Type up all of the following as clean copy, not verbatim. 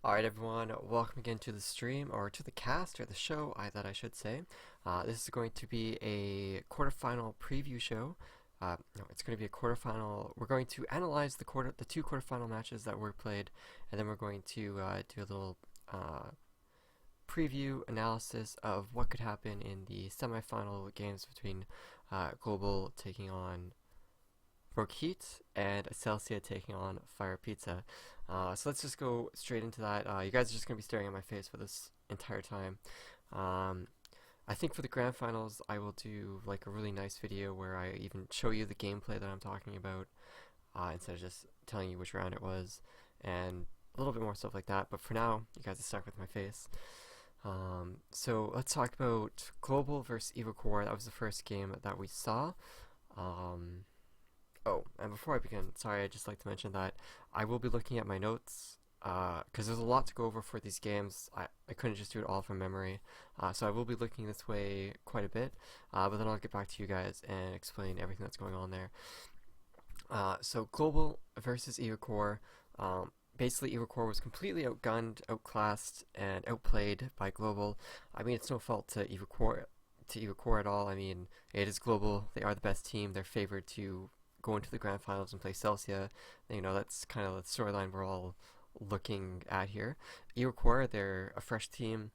Alright everyone, welcome again to the stream, or to the cast, or the show, that I should say. This is going to be a quarterfinal preview show. No, it's going to be a quarterfinal. We're going to analyze the two quarterfinal matches that were played, and then we're going to do a little preview analysis of what could happen in the semifinal games between Global taking on RokaHeat and Celsia taking on FirePizza. So let's just go straight into that. You guys are just going to be staring at my face for this entire time. I think for the grand finals, I will do like a really nice video where I even show you the gameplay that I'm talking about, instead of just telling you which round it was, and a little bit more stuff like that. But for now, you guys are stuck with my face. So let's talk about Global versus eRaquR. That was the first game that we saw. Oh, and before I begin, sorry, I'd just like to mention that I will be looking at my notes, because there's a lot to go over for these games. I couldn't just do it all from memory, so I will be looking this way quite a bit, but then I'll get back to you guys and explain everything that's going on there. So Global versus eRaquR. Basically, eRaquR was completely outgunned, outclassed, and outplayed by Global. I mean, it's no fault to eRaquR at all. I mean, it is Global. They are the best team. They're favored to go into the grand finals and play Celsia. You know, that's kind of the storyline we're all looking at here. eRaquR, they're a fresh team.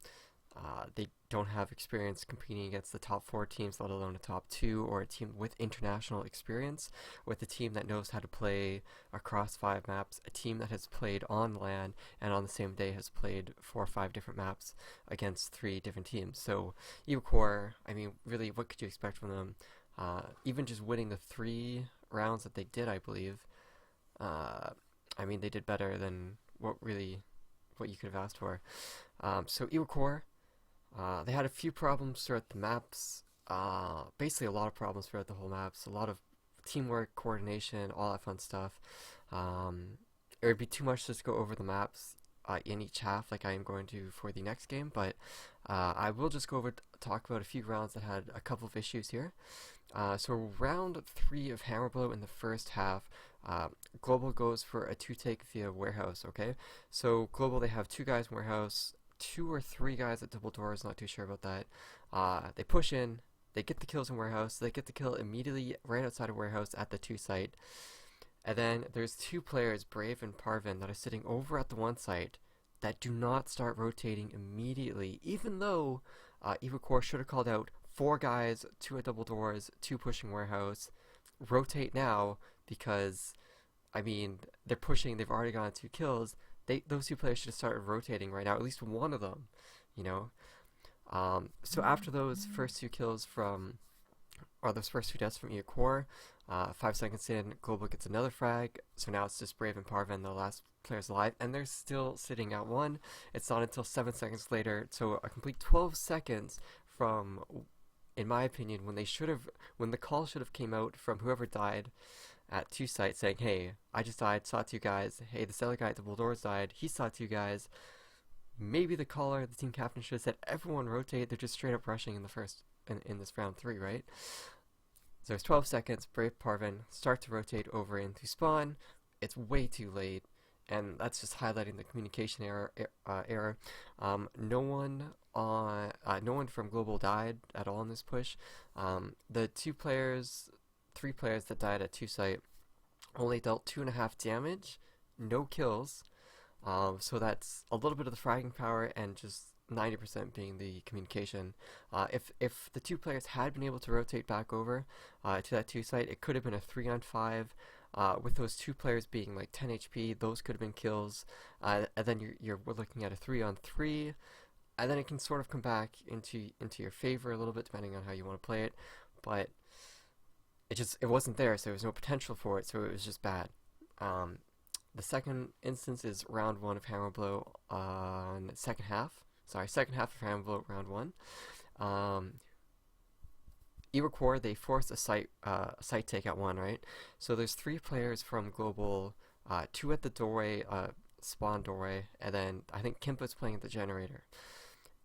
They don't have experience competing against the top 4 teams, let alone a top 2, or a team with international experience, with a team that knows how to play across 5 maps, a team that has played on LAN, and on the same day has played 4 or 5 different maps against 3 different teams. So eRaquR, I mean, really, what could you expect from them? Even just winning the 3 rounds that they did, I believe, I mean, they did better than what you could have asked for. So eRaquR, they had a few problems throughout the maps, basically a lot of problems throughout the whole maps, a lot of teamwork, coordination, all that fun stuff. It would be too much to just go over the maps in each half like I am going to for the next game, but I will just go over talk about a few rounds that had a couple of issues here. So round 3 of Hammer Blow in the first half, Global goes for a 2-take via Warehouse, okay? So Global, they have 2 guys in Warehouse, 2 or 3 guys at double doors, not too sure about that. They push in, they get the kills in Warehouse, they get the kill immediately right outside of Warehouse at the 2 site. And then there's 2 players, Brave and Parvin, that are sitting over at the 1 site that do not start rotating immediately, even though eRaquR should have called out 4 guys, 2 at double doors, 2 pushing Warehouse. Rotate now, because, I mean, they're pushing, they've already gotten 2 kills. Those 2 players should have started rotating right now, at least one of them, you know? So after those first 2 kills those first 2 deaths from eRaquR, 5 seconds in, Global gets another frag, so now it's just Brave and Parvin, the last players alive, and they're still sitting at 1. It's not until 7 seconds later, so a complete 12 seconds from, in my opinion, when the call should have came out from whoever died at 2 sites saying, hey, I just died, saw 2 guys, hey, this other guy at double doors died, he saw 2 guys. Maybe the caller, the team captain, should have said, everyone rotate, they're just straight up rushing in this round 3, right? So there's 12 seconds, Brave Parvin start to rotate over into spawn. It's way too late, and that's just highlighting the communication error. No one from Global died at all in this push. The 3 players that died at 2 site only dealt 2.5 damage, no kills. So that's a little bit of the fragging power and just 90% being the communication. If the 2 players had been able to rotate back over to that 2 site, it could have been a 3-on-5. With those 2 players being like 10 HP, those could have been kills. And then we're looking at a 3-on-3, and then it can sort of come back into your favor a little bit depending on how you want to play it. But it wasn't there, so there was no potential for it, so it was just bad. The second instance is round 1 of Hammer Blow on second half of Hammer Blow, round 1. eRaquR, they forced a site take at 1, right? So there's 3 players from Global, 2 at the doorway, spawn doorway, and then I think Kimpa's playing at the generator.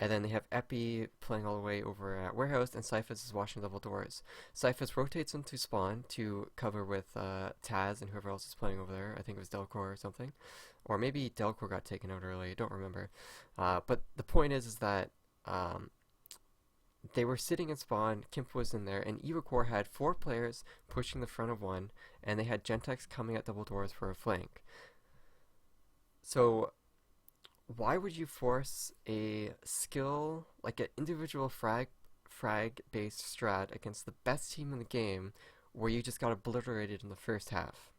And then they have Epi playing all the way over at Warehouse, and Cyphus is watching double doors. Cyphus rotates into spawn to cover with Taz and whoever else is playing over there. I think it was Delcor or something. Or maybe Delcor got taken out early, I don't remember. But the point is that um, they were sitting in spawn, Kimp was in there, and eRaquR had 4 players pushing the front of one, and they had Gentex coming at double doors for a flank. So why would you force a skill, like an individual frag based strat against the best team in the game where you just got obliterated in the first half?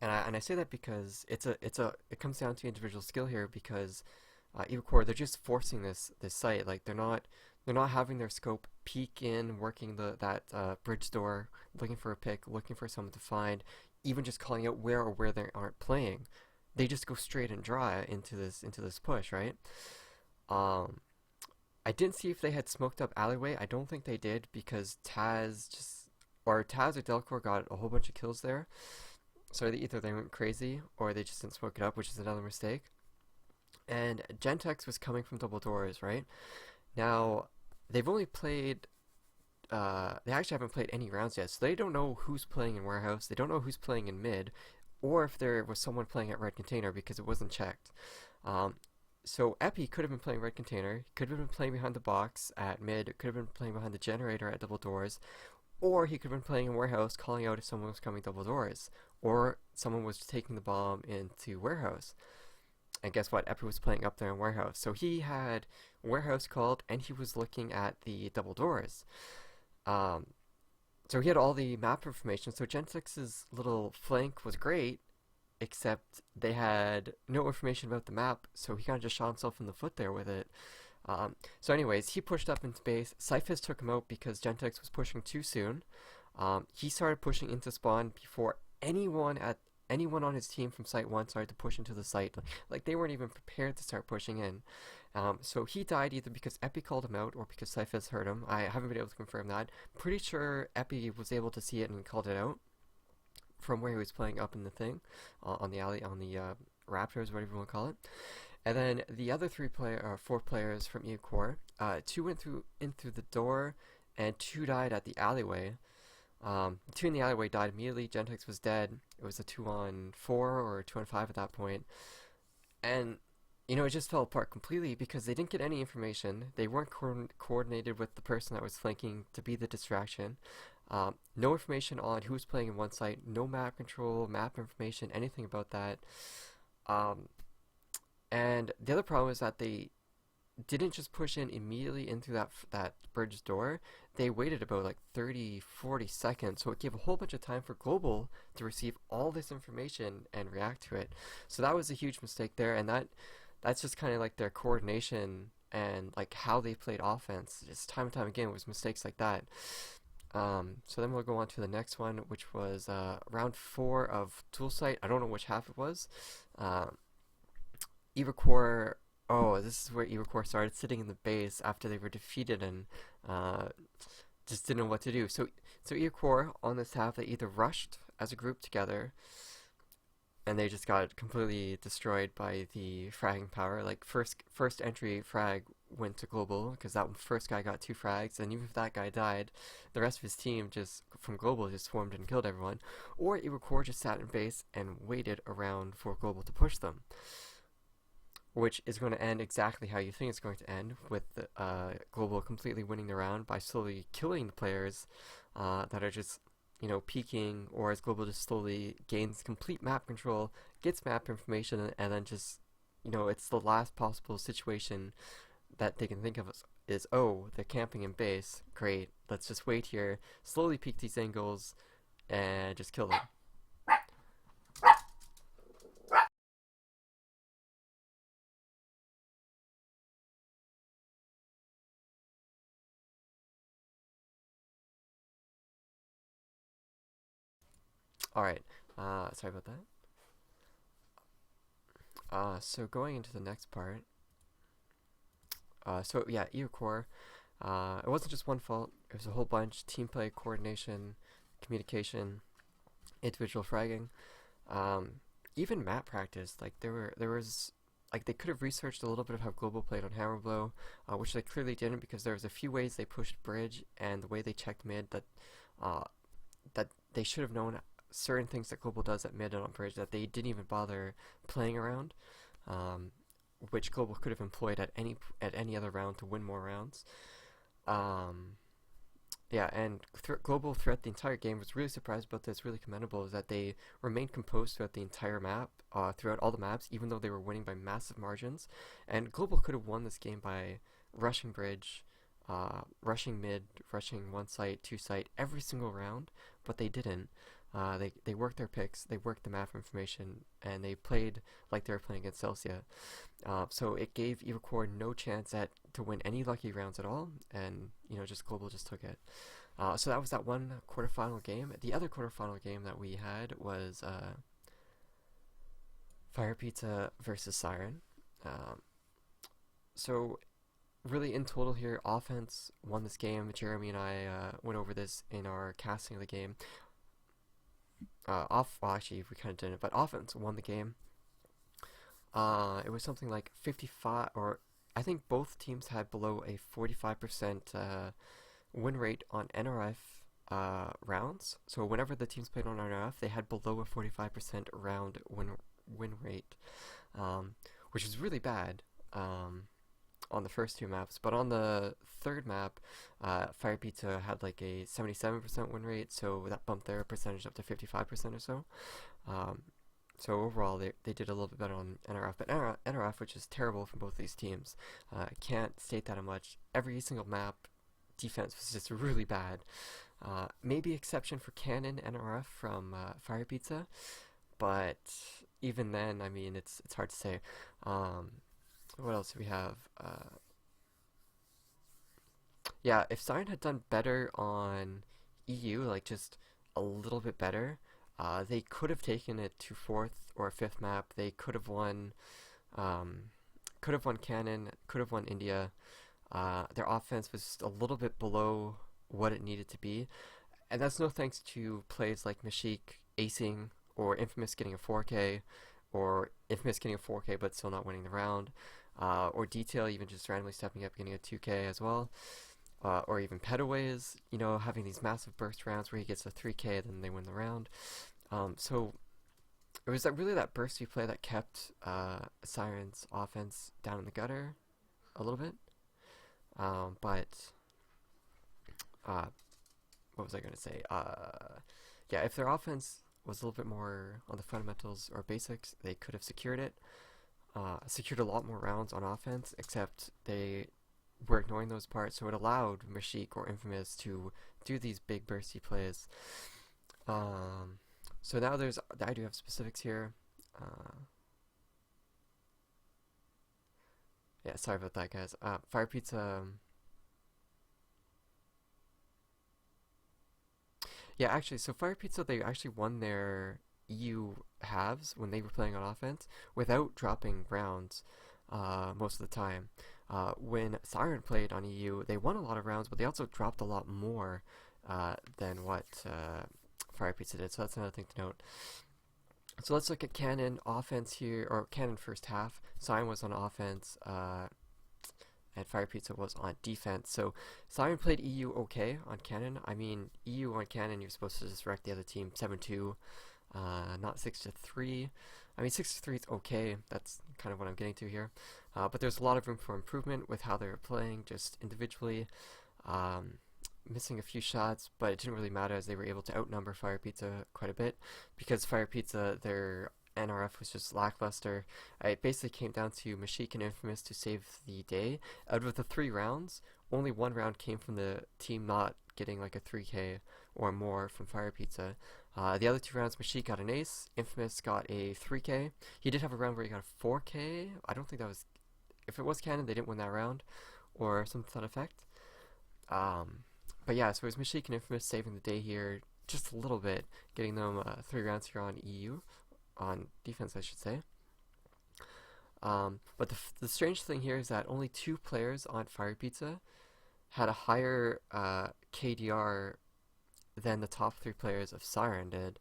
And I say that because it comes down to individual skill here, because eRaquR, they're just forcing this site. Like they're not having their scope peek in, working that bridge door, looking for a pick, looking for someone to find, even just calling out where they aren't playing. They just go straight and dry into this push, right? Um, I didn't see if they had smoked up alleyway. I don't think they did, because Taz or Delcor got a whole bunch of kills there. So either they went crazy or they just didn't smoke it up, which is another mistake. And Gentex was coming from double doors, right? Now, they've only played, they actually haven't played any rounds yet, so they don't know who's playing in Warehouse, they don't know who's playing in mid, or if there was someone playing at Red Container, because it wasn't checked. Um, so Epi could have been playing Red Container, could have been playing behind the box at mid, could have been playing behind the generator at double doors, or he could have been playing in Warehouse, calling out if someone was coming double doors, or someone was taking the bomb into Warehouse. And guess what? Epi was playing up there in Warehouse. So he had Warehouse called, and he was looking at the double doors. Um, so he had all the map information. So Gentex's little flank was great, except they had no information about the map, so he kind of just shot himself in the foot there with it. So anyways, he pushed up into base. Cyphus took him out because Gentex was pushing too soon. He started pushing into spawn before anyone on his team from Site 1 started to push into the site. Like they weren't even prepared to start pushing in. So he died either because Epi called him out or because Cyphus heard him. I haven't been able to confirm that. Pretty sure Epi was able to see it and called it out from where he was playing up in the thing, on the alley, on the Raptors, whatever you want to call it. And then the other 4 players from eRaquR, 2 went in through the door, and 2 died at the alleyway. 2 in the alleyway died immediately. Gentex was dead. It was a 2-on-4 or a 2-on-5 at that point. And, it just fell apart completely because they didn't get any information. They weren't coordinated with the person that was flanking to be the distraction. No information on who was playing in one site. No map control, map information, anything about that. And the other problem is that they didn't just push in immediately into that bridge door. They waited about like 30-40 seconds, so it gave a whole bunch of time for Global to receive all this information and react to it. So that was a huge mistake there, and that's just kind of like their coordination and like how they played offense. Just time and time again, it was mistakes like that. So then we'll go on to the next one, which was round 4 of Tool Site. I don't know which half it was. eRaquR. Oh, this is where eRaquR started sitting in the base after they were defeated and just didn't know what to do. So eRaquR on this half, they either rushed as a group together, and they just got completely destroyed by the fragging power. Like first entry frag went to Global because that first guy got 2 frags, and even if that guy died, the rest of his team just from Global just swarmed and killed everyone. Or eRaquR just sat in base and waited around for Global to push them, which is going to end exactly how you think it's going to end, with Global completely winning the round by slowly killing the players that are just, peeking, or as Global just slowly gains complete map control, gets map information, and then just, it's the last possible situation that they can think of is, oh, they're camping in base, great, let's just wait here, slowly peek these angles, and just kill them. Alright, sorry about that. So going into the next part, so yeah, eRaquR, it wasn't just one fault, it was a whole bunch: team play, coordination, communication, individual fragging, even map practice. Like there was like they could have researched a little bit of how Global played on Hammer Blow, which they clearly didn't because there was a few ways they pushed bridge and the way they checked mid uh, that they should have known certain things that Global does at mid and on bridge that they didn't even bother playing around, um, which Global could have employed at any other round to win more rounds. Um, yeah, and Global throughout the entire game was really surprised about this, really commendable, is that they remained composed throughout the entire map, throughout all the maps, even though they were winning by massive margins. And Global could have won this game by rushing bridge, rushing mid, rushing one site, two site, every single round, but they didn't. They worked their picks, they worked the map information, and they played like they were playing against Celsia. So it gave eRaquR no chance to win any lucky rounds at all, and just Global just took it. So that was that one quarterfinal game. The other quarterfinal game that we had was FirePizza versus SyroN. So really in total here, offense won this game. Jeremy and I went over this in our casting of the game. Well, actually, we kind of didn't, but offense won the game. It was something like 55, or I think both teams had below a 45% win rate on NRF rounds. So whenever the teams played on NRF, they had below a 45% round win rate, which is really bad on the first two maps. But on the third map, FirePizza had like a 77% win rate, so that bumped their percentage up to 55% or so. So overall, they did a little bit better on NRF, but NRF, which is terrible from both these teams, can't state that much. Every single map, defense was just really bad. Maybe exception for Cannon NRF from FirePizza, but even then, I mean, it's hard to say. What else do we have? Yeah, if SyroN had done better on EU, like just a little bit better, they could have taken it to fourth or fifth map. They could have won Cannon, could have won India. Their offense was just a little bit below what it needed to be, and that's no thanks to plays like Mashik acing or Infamous getting a 4K, or Infamous getting a 4K but still not winning the round, or Detail even just randomly stepping up getting a 2K as well. Or even Petaways, having these massive burst rounds where he gets a 3K, then they win the round. So it was really that bursty play that kept SyroN's offense down in the gutter a little bit. But what was I going to say? Yeah, if their offense was a little bit more on the fundamentals or basics, they could have secured it. Secured a lot more rounds on offense, except they were ignoring those parts, so it allowed Mashik or Infamous to do these big bursty plays. So now I do have specifics here. Yeah, sorry about that, guys. FirePizza. Yeah, actually, so FirePizza, they actually won their EU halves when they were playing on offense without dropping rounds most of the time. When SyroN played on EU, they won a lot of rounds, but they also dropped a lot more than what FirePizza did, so that's another thing to note. So let's look at Cannon offense here, or Cannon first half. SyroN was on offense, and FirePizza was on defense. So SyroN played EU okay on Cannon. I mean, EU on Cannon, you're supposed to just wreck the other team 7-2, not 6-3. I mean, 6-3 is okay. That's kind of what I'm getting to here. But there's a lot of room for improvement with how they were playing, just individually. Missing a few shots, but it didn't really matter as they were able to outnumber FirePizza quite a bit, because FirePizza, their NRF was just lackluster. It basically came down to Mashik and Infamous to save the day. Out of the 3 rounds, only 1 round came from the team not getting like a 3K or more from FirePizza. The other 2 rounds, Mashik got an ace, Infamous got a 3K. He did have a round where he got a 4K. I don't think that was... If it was Cannon, they didn't win that round, or something to that effect. But yeah, so it was Mashik and Infamous saving the day here, just a little bit, getting them 3 rounds here on EU, on defense I should say. But the strange thing here is that only 2 players on FirePizza had a higher KDR than the top 3 players of SyroN did.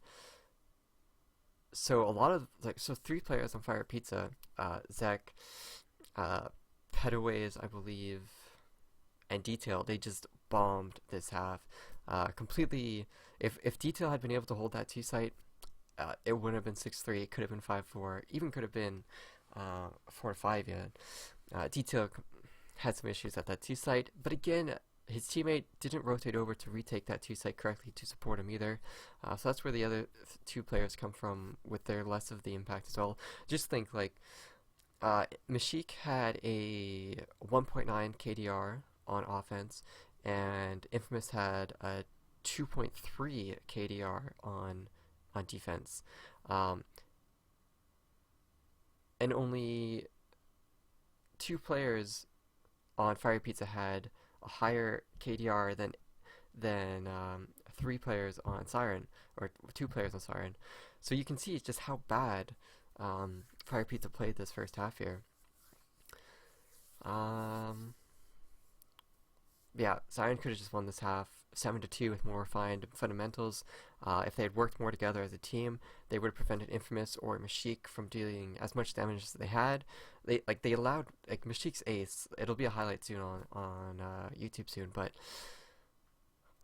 So a lot of 3 players on FirePizza Zek, uh, Petaways, I believe, and Detail, they just bombed this half. Completely, if Detail had been able to hold that 2 site, it wouldn't have been 6-3, it could have been 5-4, even could have been 4-5 yet. Detail had some issues at that 2 site, but again, his teammate didn't rotate over to retake that 2 site correctly to support him either. So that's where the other two players come from with their less of the impact as well. Just think like Mashik had a 1.9 KDR on offense, and Infamous had a 2.3 KDR on defense, and only 2 players on FirePizza had a higher KDR than 3 players on SyroN, or 2 players on SyroN. So you can see just how bad FirePizza played this first half here. Yeah, SyroN could have just won this half 7-2 with more refined fundamentals. If they had worked more together as a team, they would have prevented Infamous or Mashik from dealing as much damage as they had. They allowed Mashik's ace. It'll be a highlight soon on YouTube soon, but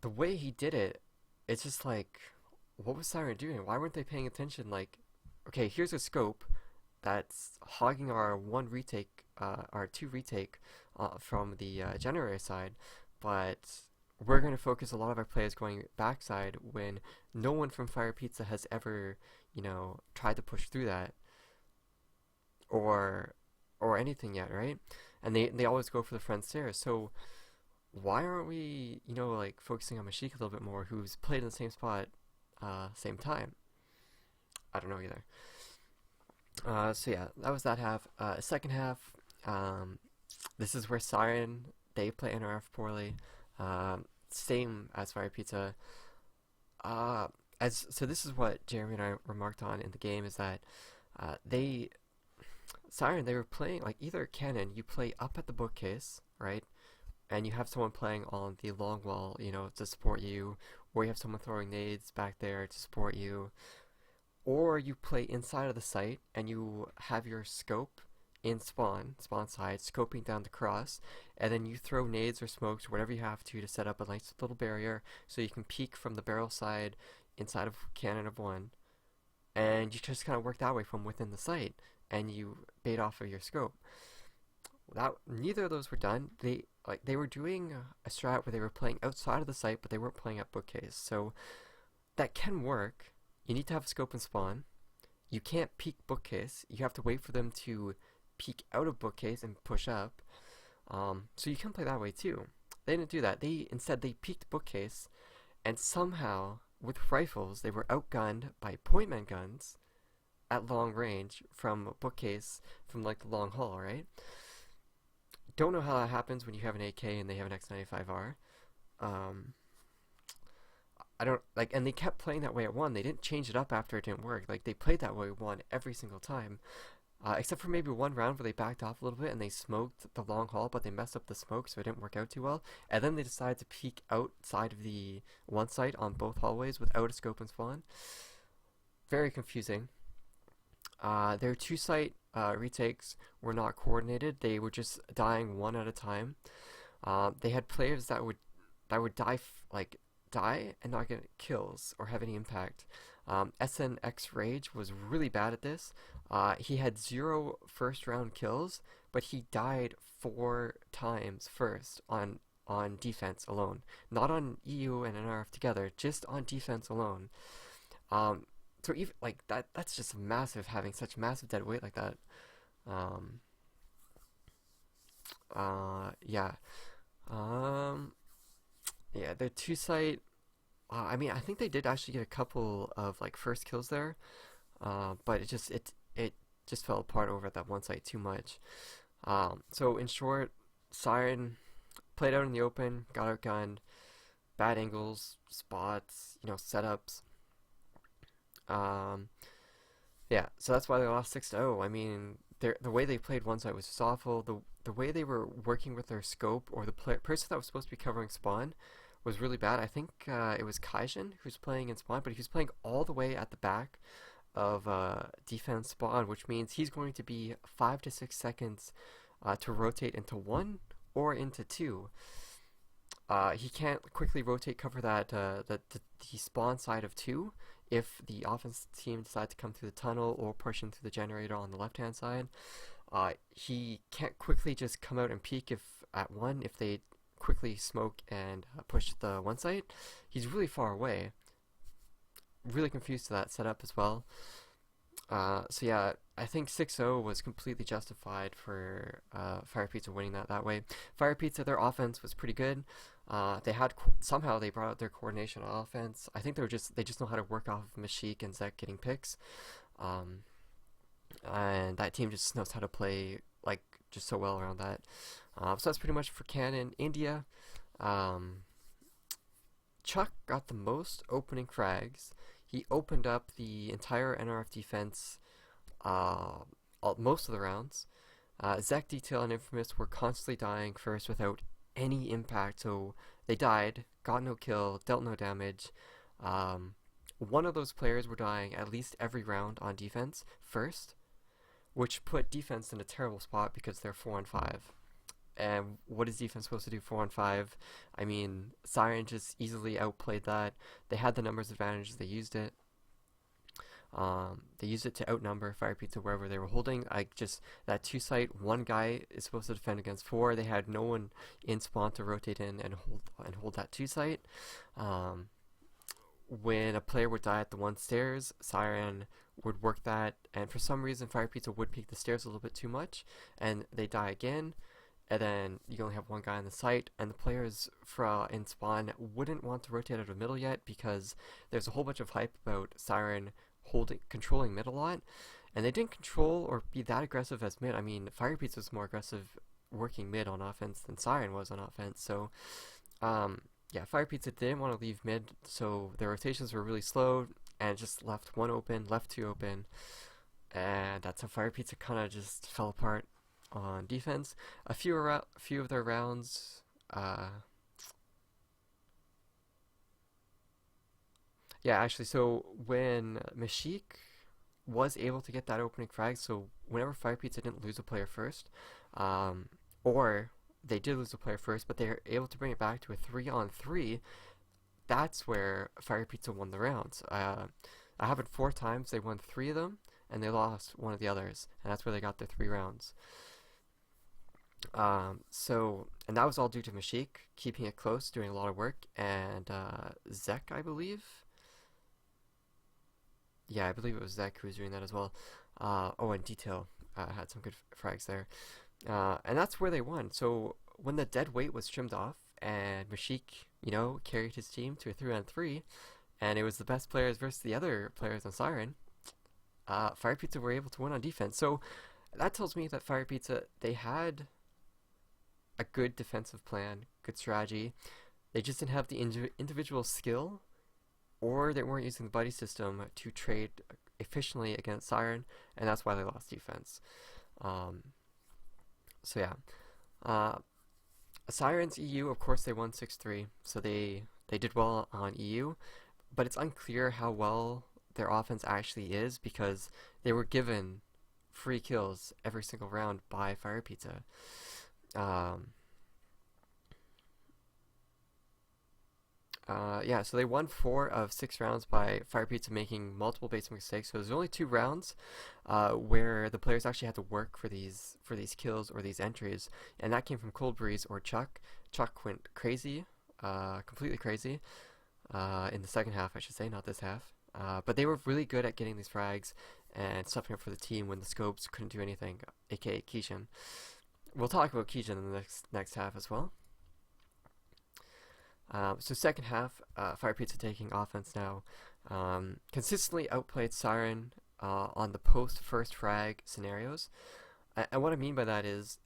the way he did it, it's just like, what was SyroN doing? Why weren't they paying attention? Like, okay, here's a scope that's hogging our 2 retake from the generator side, but we're going to focus a lot of our players going backside when no one from FirePizza has ever, tried to push through that or anything yet, right? And they always go for the front stairs. So why aren't we, focusing on Mashik a little bit more, who's played in the same spot, same time? I don't know either. So yeah, that was that half. Second half, this is where SyroN, they play NRF poorly. Same as FirePizza. So this is what Jeremy and I remarked on in the game, is that SyroN, they were playing like either cannon, you play up at the bookcase, right? And you have someone playing on the long wall, to support you, or you have someone throwing nades back there to support you, or you play inside of the site and you have your scope in spawn side, scoping down the cross, and then you throw nades or smokes or whatever you have to set up a nice little barrier so you can peek from the barrel side inside of cannon of 1, and you just kind of work that way from within the site, and you bait off of your scope. Neither of those were done. They were doing a strat where they were playing outside of the site, but they weren't playing at bookcase. So that can work. You need to have a scope and spawn. You can't peek bookcase. You have to wait for them to peek out of bookcase and push up. So you can play that way too. They didn't do that. Instead they peeked bookcase, and somehow with rifles they were outgunned by pointman guns at long range from bookcase, from like the long haul, right? Don't know how that happens when you have an AK and they have an X95R. I don't like, and they kept playing that way at 1. They didn't change it up after it didn't work. Like, they played that way at 1 every single time, except for maybe one round where they backed off a little bit and they smoked the long haul, but they messed up the smoke, so it didn't work out too well. And then they decided to peek outside of the 1 site on both hallways without a scope and spawn. Very confusing. Their 2-site retakes were not coordinated. They were just dying 1 at a time. They had players that would die and not get kills or have any impact. SNX Rage was really bad at this. He had 0 first round kills, but he died 4 times first on defense alone. Not on EU and NRF together, just on defense alone. So even like that's just massive, having such massive dead weight like that. Yeah. Yeah, their 2-site, I mean, I think they did actually get a couple of like first kills there, but it just fell apart over at that 1 site too much. So in short, SyroN played out in the open, got outgunned, bad angles, spots, setups. Yeah, so that's why they lost 6-0. I mean, the way they played 1 site was just awful. The way they were working with their scope, or the person that was supposed to be covering spawn, was really bad. I think it was Kaijin who's playing in spawn, but he was playing all the way at the back of defense spawn, which means he's going to be 5 to 6 seconds to rotate into 1 or into 2. He can't quickly rotate cover the spawn side of 2 if the offense team decides to come through the tunnel or push in through the generator on the left hand side. He can't quickly just come out and peek if at 1 if they quickly smoke and push the 1 site. He's really far away. Really confused to that setup as well. So yeah, I think 6-0 was completely justified for FirePizza winning that way. FirePizza, their offense was pretty good. Somehow they brought out their coordination on offense. I think they just know how to work off of Mashik and Zek getting picks, and that team just knows how to play like just so well around that. So that's pretty much for Canon. India, Chuck got the most opening frags. He opened up the entire NRF defense most of the rounds. Zek, Detail, and Infamous were constantly dying first without any impact, so they died, got no kill, dealt no damage. One of those players were dying at least every round on defense first, which put defense in a terrible spot because they're 4-5. And what is defense supposed to do 4-5? I mean, SyroN just easily outplayed that. They had the numbers advantage, they used it. They used it to outnumber FirePizza wherever they were holding. That 2 site, 1 guy is supposed to defend against 4. They had no one in spawn to rotate in and hold that 2 site. When a player would die at the 1 stairs, SyroN would work that, and for some reason FirePizza would peek the stairs a little bit too much, and they die again. And then you only have 1 guy on the site, and the players in spawn wouldn't want to rotate out of middle yet because there's a whole bunch of hype about SyroN controlling mid a lot, and they didn't control or be that aggressive as mid. I mean, FirePizza was more aggressive working mid on offense than SyroN was on offense. So, yeah, FirePizza didn't want to leave mid, so their rotations were really slow, and just left 1 open, left 2 open, and that's how FirePizza kind of just fell apart on defense. A few of their rounds, yeah, actually, so when Mashik was able to get that opening frag, so whenever FirePizza didn't lose a player first, or they did lose a player first, but they were able to bring it back to a 3-on-3, that's where FirePizza won the rounds. I have it 4 times, they won 3 of them, and they lost 1 of the others, and that's where they got their 3 rounds. And that was all due to Mashik keeping it close, doing a lot of work, and Zek, I believe. Yeah, I believe it was Zek who was doing that as well. Oh, and Detail had some good frags there. And that's where they won. So when the dead weight was trimmed off, and Mashik, carried his team to a 3-on-3, and it was the best players versus the other players on SyroN, FirePizza were able to win on defense. So that tells me that FirePizza, they had a good defensive plan, good strategy. They just didn't have the individual skill, or they weren't using the buddy system to trade efficiently against SyroN, and that's why they lost defense. So yeah. SyroN's EU, of course, they won 6-3, so they did well on EU, but it's unclear how well their offense actually is because they were given free kills every single round by FirePizza. Yeah, so they won 4 of 6 rounds by FirePizza making multiple basic mistakes. So there's only 2 rounds where the players actually had to work for these kills or these entries, and that came from Cold Breeze or Chuck. Chuck went crazy, completely crazy, in the second half, I should say, not this half. But they were really good at getting these frags and stuffing up for the team when the scopes couldn't do anything, aka Keishan. We'll talk about Keishan in the next half as well. So second half, FirePizza taking offense now. Consistently outplayed SyroN on the post-first frag scenarios. And what I mean by that is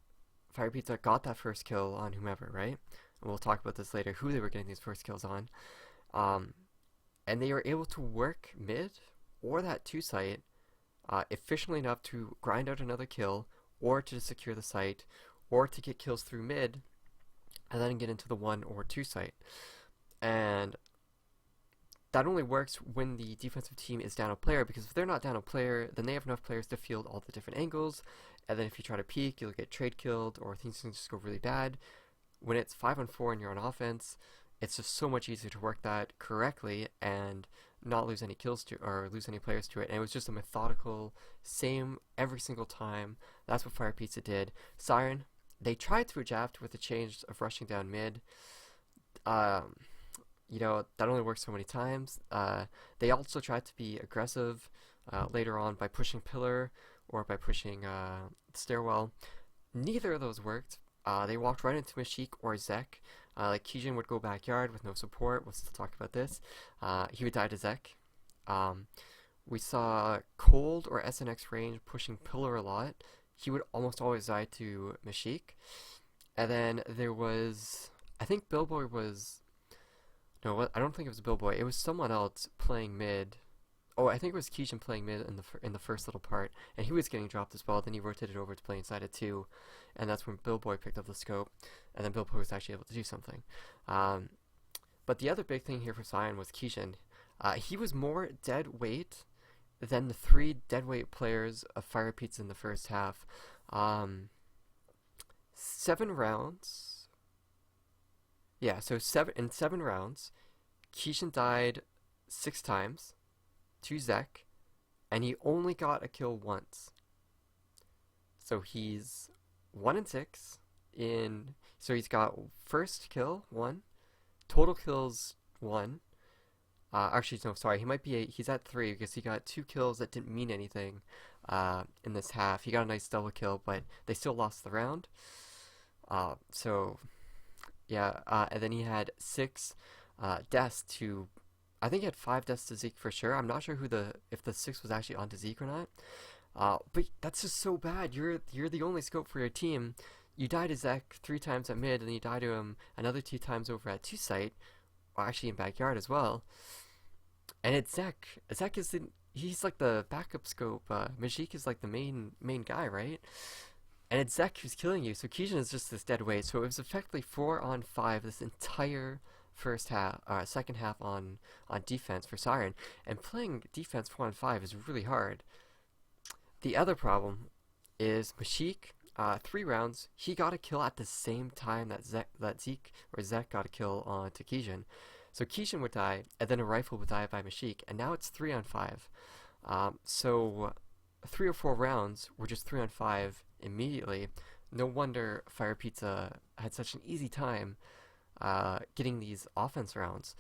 FirePizza got that first kill on whomever, right? And we'll talk about this later, who they were getting these first kills on. And they were able to work mid or that 2 site efficiently enough to grind out another kill, or to secure the site, or to get kills through mid, and then get into the 1 or 2 site. And that only works when the defensive team is down a player, because if they're not down a player, then they have enough players to field all the different angles, and then if you try to peek, you'll get trade killed, or things can just go really bad. When it's 5-on-4 and you're on offense, it's just so much easier to work that correctly and not lose any kills to, or lose any players to it. And it was just a methodical, same every single time. That's what FirePizza did. SyroN, they tried to adapt with the change of rushing down mid. You know, that only works so many times. They also tried to be aggressive later on by pushing pillar or by pushing stairwell. Neither of those worked. They walked right into Mashik or Zek. Like Kijin would go backyard with no support. We'll still talk about this. He would die to Zek. We saw Cold or SNX range pushing pillar a lot. He would almost always die to Mashik. And then there was, I think Billboy was, no, I don't think it was Billboy. It was someone else playing mid. Oh, I think it was Kijin playing mid in the first little part, and he was getting dropped as well. Then he rotated over to play inside it too, and that's when Billboy picked up the scope, and then Billboy was actually able to do something. But the other big thing here for SyroN was Kijin. He was more dead weight than the 3 dead weight players of FirePizza in the first half. 7 rounds. Yeah, so 7 rounds, Kijin died 6 times to Zek, and he only got a kill once. So he's 1-6 in. So he's got first kill 1, total kills 1. Actually, no, sorry, he might be he's at 3 because he got 2 kills that didn't mean anything in this half. He got a nice double kill, but they still lost the round. So yeah, and then he had 6 deaths to. I think he had 5 deaths to Zeke for sure. I'm not sure if the 6 was actually onto Zeke or not. But that's just so bad. You're the only scope for your team. You die to Zek 3 times at mid, and then you die to him another 2 times over at 2 site, or actually in backyard as well. And it's Zek. Zek is he's like the backup scope. Majik is like the main guy, right? And it's Zek who's killing you. So Kijin is just this dead weight. So it was effectively 4-on-5 this entire first half, second half on defense for SyroN, and playing defense 4-on-5 is really hard. The other problem is Mashik. 3 rounds, he got a kill at the same time that Zeke or Zek got a kill on to Kijin. So Kijin would die, and then a rifle would die by Mashik, and now it's 3-on-5. So 3 or 4 rounds were just 3-on-5 immediately. No wonder FirePizza had such an easy time getting these offense rounds.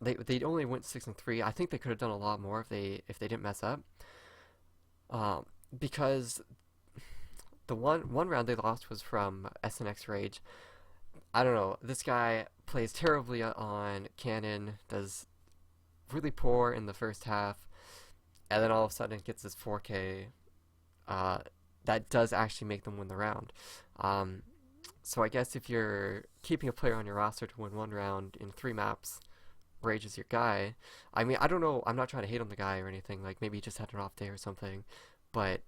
They only went 6-3. I think they could have done a lot more if they didn't mess up. Because the one round they lost was from SNX Rage. I don't know. This guy plays terribly on Cannon, does really poor in the first half, and then all of a sudden gets this 4K that does actually make them win the round. So I guess if you're keeping a player on your roster to win 1 round in 3 maps, Rage is your guy. I mean, I don't know. I'm not trying to hate on the guy or anything. Like, maybe he just had an off day or something. But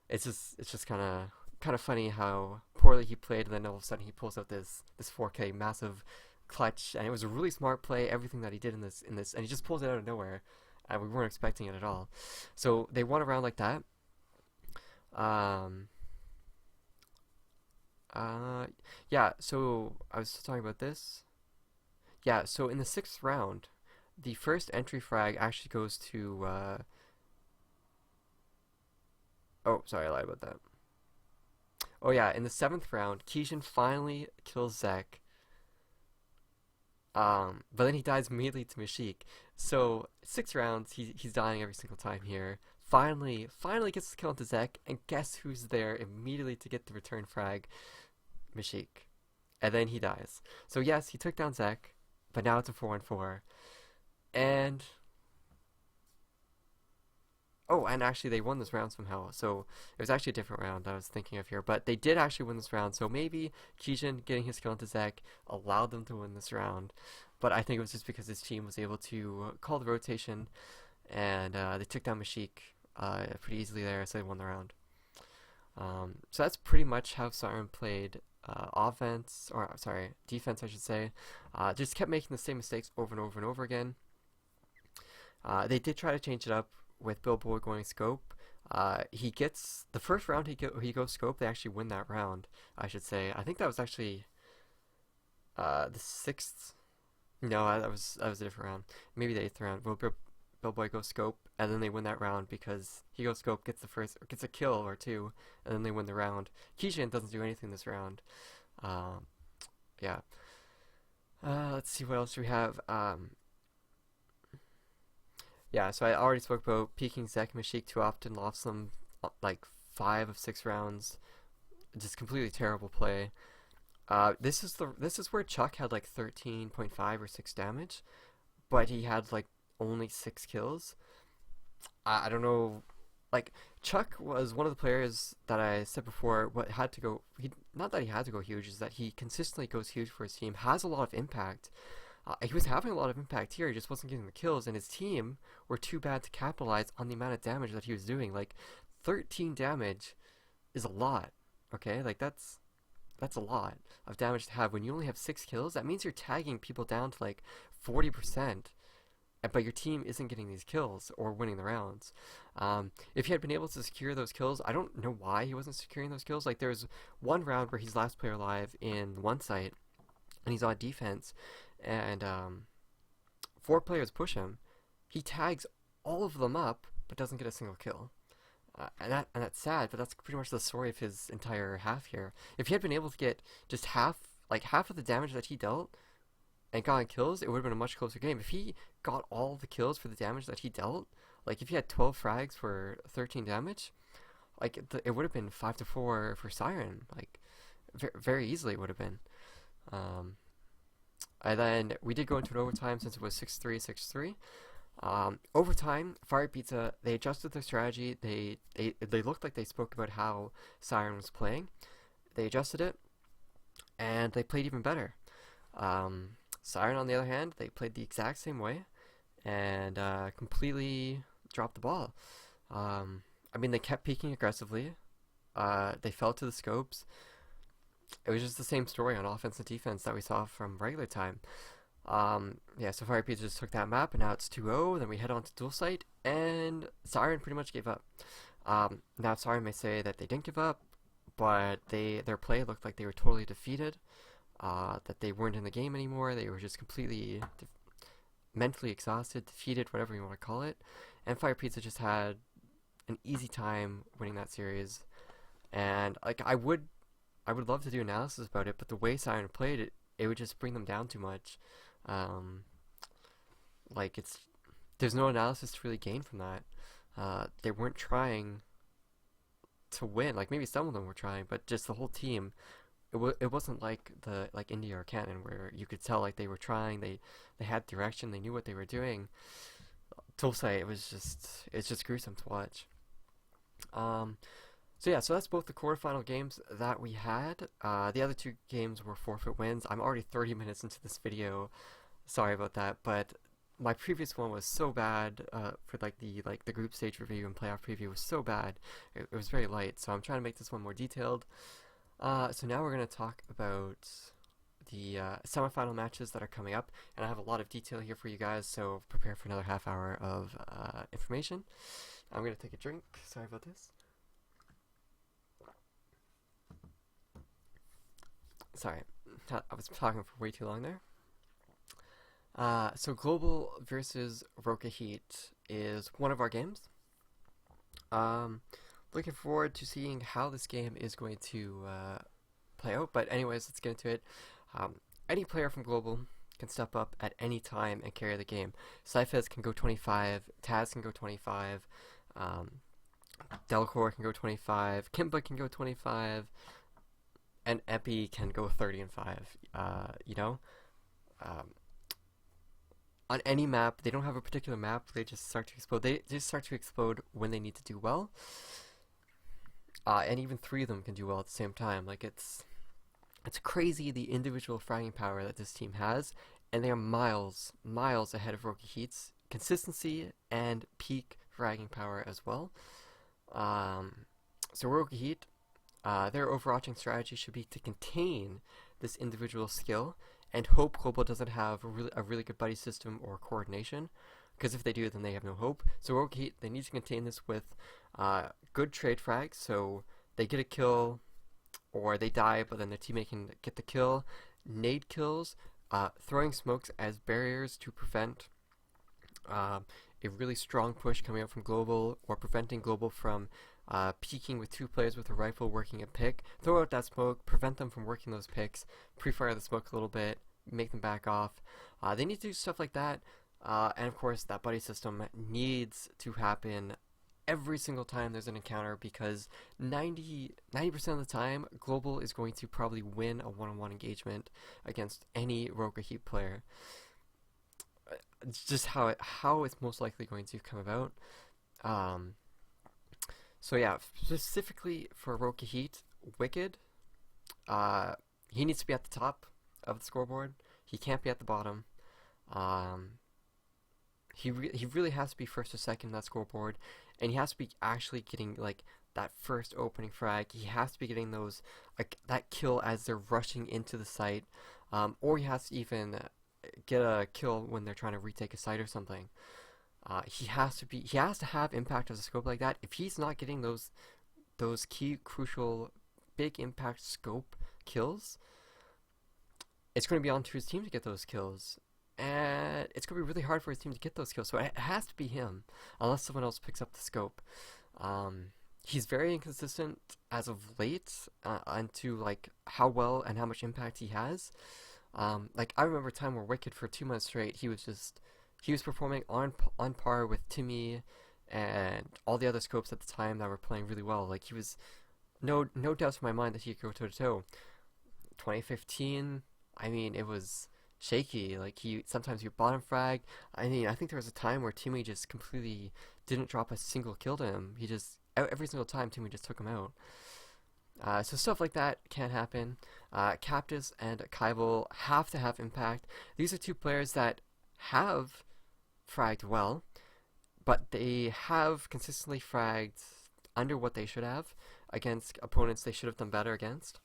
it's just kind of funny how poorly he played, and then all of a sudden he pulls out this 4K massive clutch, and it was a really smart play. Everything that he did in this, and he just pulls it out of nowhere, and we weren't expecting it at all. So they won a round like that. Yeah, so I was talking about this. Yeah, so in the 6th round, the first entry frag actually goes to, oh, sorry, I lied about that. Oh yeah, in the 7th round, Kijin finally kills Zek. But then he dies immediately to Mashik. So 6 rounds, he's dying every single time here. Finally gets the kill into Zek, and guess who's there immediately to get the return frag? Mashik. And then he dies. So yes, he took down Zek, but now it's a 4-on-4. And oh, and actually they won this round somehow. So it was actually a different round I was thinking of here, but they did actually win this round. So maybe Kijin getting his kill into Zek allowed them to win this round. But I think it was just because his team was able to call the rotation, and they took down Mashik pretty easily there, so they won the round. So that's pretty much how SyroN played defense, I should say. Just kept making the same mistakes over and over and over again. They did try to change it up with Billboard going scope. He gets the first round he goes scope. They actually win that round, I should say. I think that was actually the sixth. No, that was a different round. Maybe the eighth round. Billboy goes scope, and then they win that round because he goes scope, gets a kill or two, and then they win the round. Kijin doesn't do anything this round. Yeah. Let's see what else we have. Yeah, so I already spoke about peeking Zek and Mashik too often, lost them like 5 of 6 rounds. Just completely terrible play. This is where Chuck had like 13.5 or 6 damage, but he had like only 6 kills. I don't know. Like, Chuck was one of the players that I said before what had to go. Not that he had to go huge, is that he consistently goes huge for his team, has a lot of impact. He was having a lot of impact here, he just wasn't getting the kills, and his team were too bad to capitalize on the amount of damage that he was doing. Like, 13 damage is a lot, okay? Like, that's a lot of damage to have. When you only have 6 kills, that means you're tagging people down to like 40%, but your team isn't getting these kills or winning the rounds. If he had been able to secure those kills, I don't know why he wasn't securing those kills. Like, there's one round where he's last player alive in one site, and he's on defense, and 4 players push him. He tags all of them up, but doesn't get a single kill. And that's sad, but that's pretty much the story of his entire half here. If he had been able to get just half of the damage that he dealt and gotten kills, it would have been a much closer game. If he got all the kills for the damage that he dealt, like if he had 12 frags for 13 damage, like it would have been 5-4 for SyroN. Like very easily it would have been. And then we did go into an overtime since it was 6-3, 6-3. Overtime, FirePizza, they adjusted their strategy. They looked like they spoke about how SyroN was playing. They adjusted it, and they played even better. SyroN, on the other hand, they played the exact same way, and completely dropped the ball. I mean, they kept peeking aggressively. They fell to the scopes. It was just the same story on offense and defense that we saw from regular time. Yeah, so FirePizza just took that map, and now it's 2-0. Then we head on to dual site, and SyroN pretty much gave up. Now SyroN may say that they didn't give up, but their play looked like they were totally defeated, that they weren't in the game anymore. They were just completely mentally exhausted, defeated, whatever you want to call it. And FirePizza just had an easy time winning that series. And like I would love to do analysis about it, but the way SyroN played it, it would just bring them down too much. Like there's no analysis to really gain from that. They weren't trying to win. Like maybe some of them were trying, but just the whole team. It wasn't like India or Canton where you could tell like they were trying. They had direction. They knew what they were doing. Tulsa, it's just gruesome to watch. So yeah, so that's both the quarterfinal games that we had. The other 2 games were forfeit wins. I'm already 30 minutes into this video. Sorry about that, but my previous one was so bad for the group stage review and playoff preview was so bad. It was very light, so I'm trying to make this one more detailed. So now we're going to talk about the semifinal matches that are coming up, and I have a lot of detail here for you guys, so prepare for another half hour of information. I'm going to take a drink. Sorry about this. Sorry, I was talking for way too long there. So Global versus RokaHeat is one of our games. Looking forward to seeing how this game is going to play out. But anyways, let's get into it. Any player from Global can step up at any time and carry the game. Cyphers can go 25, Taz can go 25, Delcor can go 25, Kimba can go 25, and Epi can go 30 and 5. On any map, they don't have a particular map. They just start to explode. They just start to explode when they need to do well. And even 3 of them can do well at the same time. Like it's crazy the individual fragging power that this team has, and they are miles ahead of RokaHeat's consistency and peak fragging power as well. So RokaHeat, their overarching strategy should be to contain this individual skill and hope Global doesn't have a really good buddy system or coordination. because if they do, then they have no hope. So RokaHeat, they need to contain this with good trade frags, so they get a kill or they die, but then their teammate can get the kill. Nade kills, throwing smokes as barriers to prevent a really strong push coming out from Global, or preventing Global from peeking with two players with a rifle working a pick. Throw out that smoke, prevent them from working those picks, pre-fire the smoke a little bit, make them back off. They need to do stuff like that, and of course that buddy system needs to happen every single time there's an encounter, because 90% of the time Global is going to probably win a one-on-one engagement against any RokaHeat player. It's just how it's most likely going to come about. So yeah, specifically for RokaHeat, Wicked, he needs to be at the top of the scoreboard. He can't be at the bottom. He really has to be first or second in that scoreboard, and he has to be actually getting like that first opening frag. He has to be getting those, like, that kill as they're rushing into the site, or he has to even get a kill when they're trying to retake a site or something. He has to have impact as a scope like that. If he's not getting those key, crucial, big impact scope kills, it's going to be on to his team to get those kills, and it's going to be really hard for his team to get those kills. So it has to be him, unless someone else picks up the scope. He's very inconsistent as of late, onto like how well and how much impact he has. Like, I remember a time where Wicked for 2 months straight, he was performing on par with Timmy and all the other scopes at the time that were playing really well. Like, he was no doubts in my mind that he could go toe to toe. 2015, I mean, it was shaky. Like, sometimes he bottom frag. I mean, I think there was a time where Timmy just completely didn't drop a single kill to him. He just, every single time, Timmy just took him out. So stuff like that can happen. Cactus and Kybal have to have impact. These are two players that have fragged well, but they have consistently fragged under what they should have against opponents they should have done better against.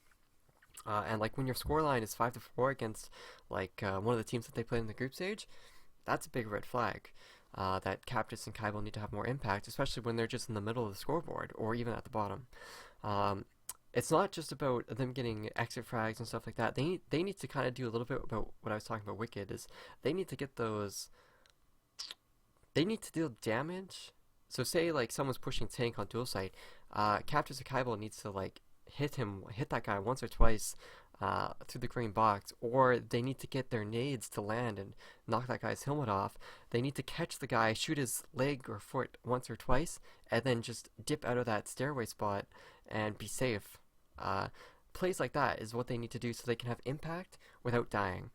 And like, when your scoreline is 5-4 against like one of the teams that they played in the group stage, that's a big red flag. That Cactus and Kybal need to have more impact, especially when they're just in the middle of the scoreboard or even at the bottom. It's not just about them getting exit frags and stuff like that. They need to kind of do a little bit about what I was talking about Wicked, is they need to get those, they need to deal damage. So say like someone's pushing tank on dual site, Cactus or Kybal needs to like hit that guy once or twice through the green box, or they need to get their nades to land and knock that guy's helmet off. They need to catch the guy, shoot his leg or foot once or twice, and then just dip out of that stairway spot and be safe. Plays like that is what they need to do so they can have impact without dying.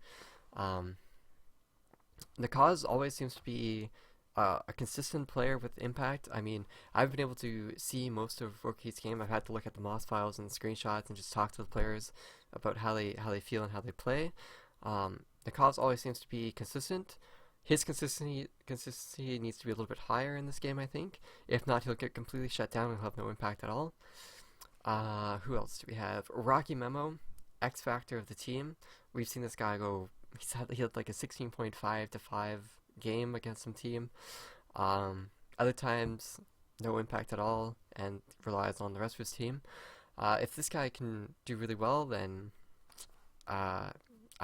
The cause always seems to be a consistent player with impact. I mean, I've been able to see most of RokaHeat's game. I've had to look at the MOS files and the screenshots and just talk to the players about how they feel and how they play. The cause always seems to be consistent. His consistency needs to be a little bit higher in this game, I think. If not, he'll get completely shut down and have no impact at all. Who else do we have? Rocky Memo, X factor of the team. We've seen this guy go. He had like a 16.5 to 5 game against some team. Other times, no impact at all, and relies on the rest of his team. If this guy can do really well, then I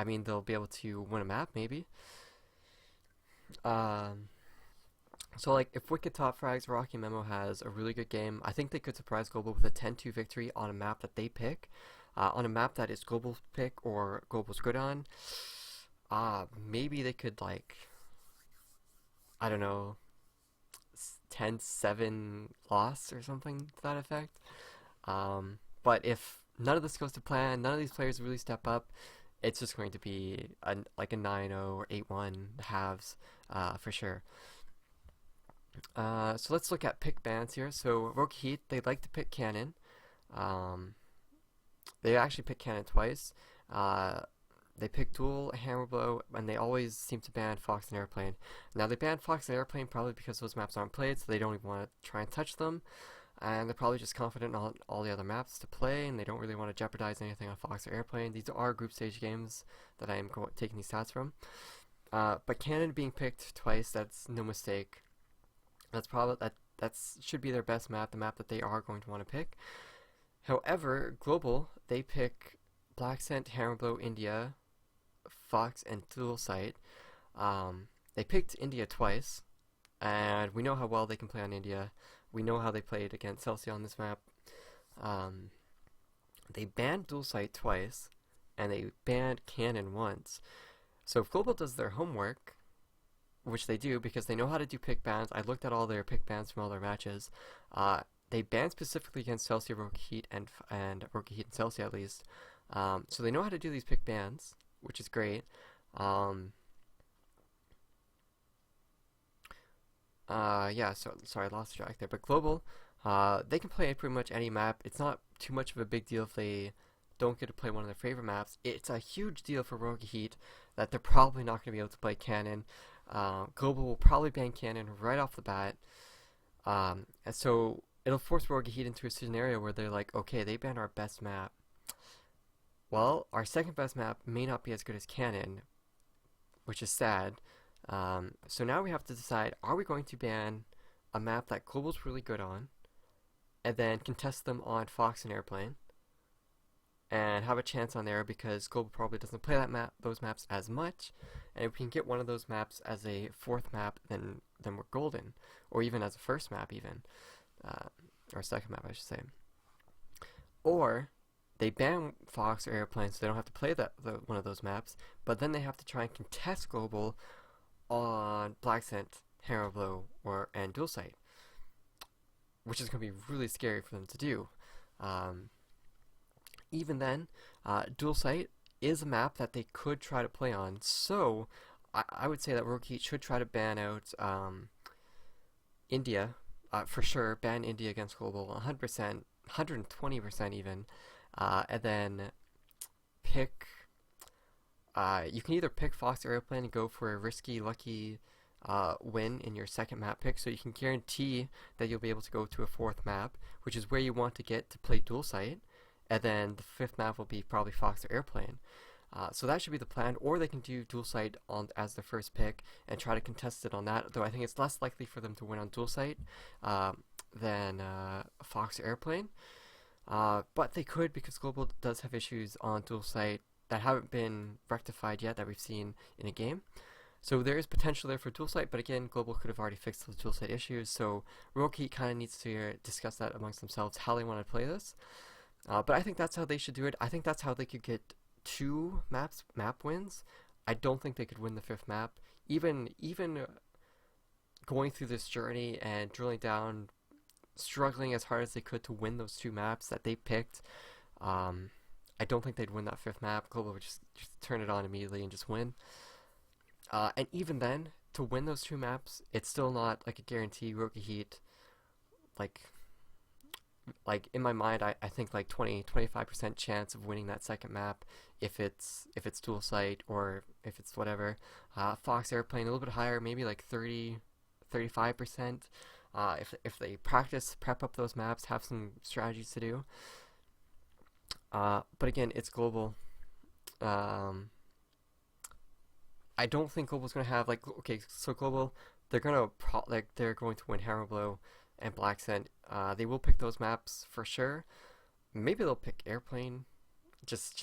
mean, they'll be able to win a map maybe. So like, if Wicked top frags, Rocky Memo has a really good game. I think they could surprise Global with a 10-2 victory on a map that they pick. On a map that is Global's pick or Global's good on, maybe they could, like, I don't know, 10-7 loss or something to that effect. But if none of this goes to plan, none of these players really step up, it's just going to be like a 9-0 or 8-1 halves for sure. So let's look at pick bans here. So RokaHeat, they like to pick Cannon. They actually pick Cannon twice. They pick Duel, Hammer Blow, and they always seem to ban Fox and Airplane. Now, they banned Fox and Airplane probably because those maps aren't played, so they don't even want to try and touch them. And they're probably just confident in all the other maps to play, and they don't really want to jeopardize anything on Fox or Airplane. These are group stage games that I am taking these stats from. But Canon being picked twice, that's no mistake. That's probably that should be their best map, the map that they are going to want to pick. However, Global, they pick Black Scent, Harrow, India, Fox, and Dual Sight. They picked India twice, and we know how well they can play on India. We know how they played against Celsia on this map. They banned Dual Sight twice, and they banned Canon once. So if Global does their homework, which they do because they know how to do pick bans, I looked at all their pick bans from all their matches. They banned specifically against Celsia, RokaHeat, and RokaHeat and Celsia at least. So they know how to do these pick bans, which is great. Yeah, so sorry, I lost track there. But Global, they can play pretty much any map. It's not too much of a big deal if they don't get to play one of their favorite maps. It's a huge deal for RokaHeat that they're probably not going to be able to play Canon. Global will probably ban Canon right off the bat. And so it'll force RokaHeat into a scenario where they're like, okay, they banned our best map. Well, our second best map may not be as good as Canon, which is sad. So now we have to decide, are we going to ban a map that Global's really good on, and then contest them on Fox and Airplane, and have a chance on there because Global probably doesn't play those maps as much, and if we can get one of those maps as a fourth map, then we're golden, or even as a first map even, or second map I should say. Or they ban Fox or Airplane so they don't have to play one of those maps, but then they have to try and contest Global on Black Scent, Harrow, and Dual Sight, which is going to be really scary for them to do. Even then, Dual Sight is a map that they could try to play on, so I would say that RokaHeat should try to ban out India, for sure, ban India against Global, 100%, 120% even, and then pick, you can either pick Fox or Airplane and go for a risky, lucky win in your second map pick, so you can guarantee that you'll be able to go to a fourth map, which is where you want to get to play Dual Sight, and then the fifth map will be probably Fox or Airplane. So that should be the plan, or they can do Dual Sight as their first pick and try to contest it on that, though I think it's less likely for them to win on Dual Sight than Fox or Airplane. But they could, because Global does have issues on Dual Sight that haven't been rectified yet that we've seen in a game. So there is potential there for Dual Sight, but again, Global could have already fixed those Dual Sight issues, so RokaHeat kind of needs to discuss that amongst themselves, how they want to play this. But I think that's how they should do it. I think that's how they could get 2 map wins. I don't think they could win the 5th map. Even going through this journey and drilling down, struggling as hard as they could to win those 2 maps that they picked, I don't think they'd win that 5th map. Global would just turn it on immediately and just win. And even then, to win those 2 maps, it's still not like a guarantee. RokaHeat, like in my mind, I think like 20-25% chance of winning that second map if it's Dual Sight or if it's whatever. Fox Airplane a little bit higher, maybe like 30-35%. If they prep up those maps, have some strategies to do. But again, it's Global. I don't think Global's gonna have so Global, they're going to win Harrow and Black Scent. They will pick those maps for sure. Maybe they'll pick Airplane, just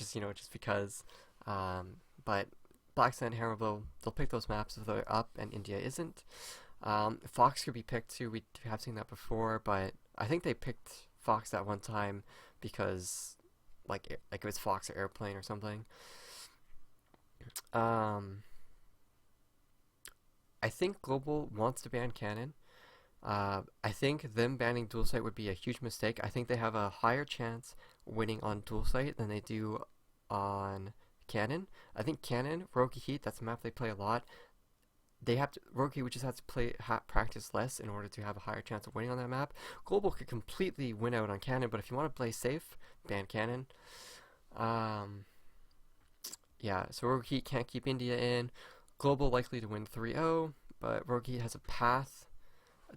because. But Black Scent, Harrow, they'll pick those maps if they're up and India isn't. Fox could be picked too. We have seen that before, but I think they picked Fox that one time because it was Fox or Airplane or something. I think Global wants to ban Canon. I think them banning Dual Sight would be a huge mistake. I think they have a higher chance winning on Dual Sight than they do on Canon. I think Canon, RokaHeat, that's a map they play a lot. RokaHeat would just have to practice less in order to have a higher chance of winning on that map. Global could completely win out on Canon, but if you want to play safe, ban Canon. Yeah, so RokaHeat can't keep India in. Global likely to win 3-0, but RokaHeat has a path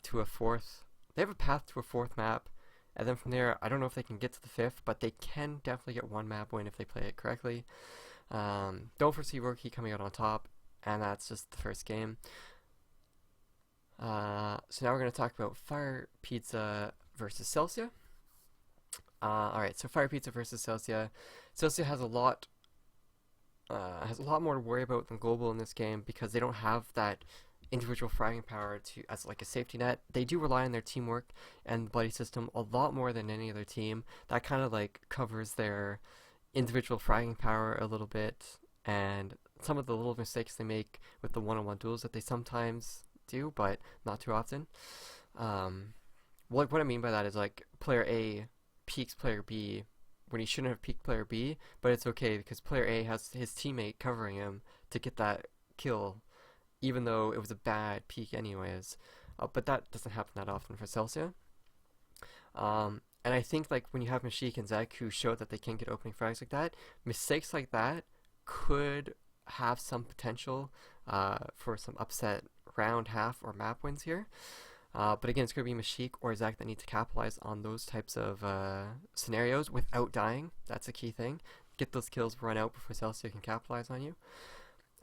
to a fourth. They have a path to a fourth map, and then from there, I don't know if they can get to the 5th, but they can definitely get 1 map win if they play it correctly. Don't foresee RokaHeat coming out on top. and that's just the first game. So now we're going to talk about FirePizza versus Celsia. Alright, so FirePizza versus Celsia. Celsia has a lot more to worry about than Global in this game because they don't have that individual fragging power to as like a safety net. They do rely on their teamwork and the buddy system a lot more than any other team. That kind of like covers their individual fragging power a little bit and some of the little mistakes they make with the one-on-one duels that they sometimes do, but not too often. What I mean by that is like player A peaks player B when he shouldn't have peaked player B, but it's okay because player A has his teammate covering him to get that kill, even though it was a bad peak anyways. But that doesn't happen that often for Celsia. And I think like when you have Mashik and Zek who show that they can get opening frags like that, mistakes like that could have some potential for some upset round, half, or map wins here. But again, it's going to be Mashik or Zach that need to capitalize on those types of scenarios without dying. That's a key thing. Get those kills, run out before Celsia can capitalize on you.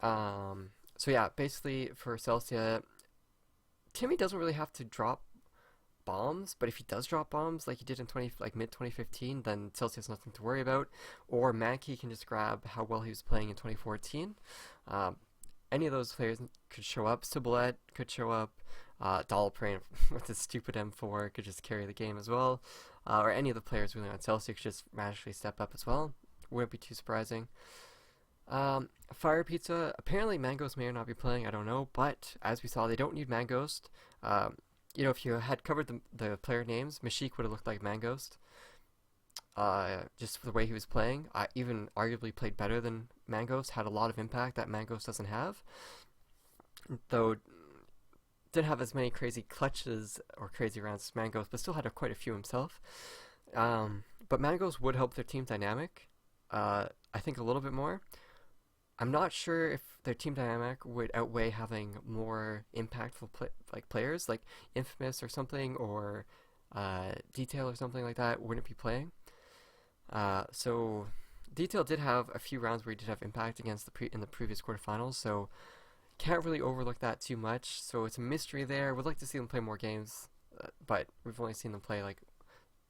So yeah, basically for Celsia, Timmy doesn't really have to drop bombs, but if he does drop bombs like he did in mid 2015, then Celsia has nothing to worry about. Or Mankey can just grab how well he was playing in 2014. Any of those players could show up. Ciboulette could show up. Dollprane with his stupid M4 could just carry the game as well. Or any of the players really on Celsia could just magically step up as well. Wouldn't be too surprising. FirePizza, apparently Mangos may or not be playing, I don't know, but as we saw, they don't need Mangos. You know, if you had covered the player names, Mashik would have looked like Mangos. Just for the way he was playing, even arguably played better than Mangos, had a lot of impact that Mangos doesn't have. Though, didn't have as many crazy clutches or crazy rounds as Mangos, but still had quite a few himself. But Mangos would help their team dynamic, I think a little bit more. I'm not sure if their team dynamic would outweigh having more impactful players like Infamous or something, or Detail or something like that wouldn't be playing. So Detail did have a few rounds where he did have impact against in the previous quarterfinals, so can't really overlook that too much. So it's a mystery there. Would like to see them play more games, but we've only seen them play like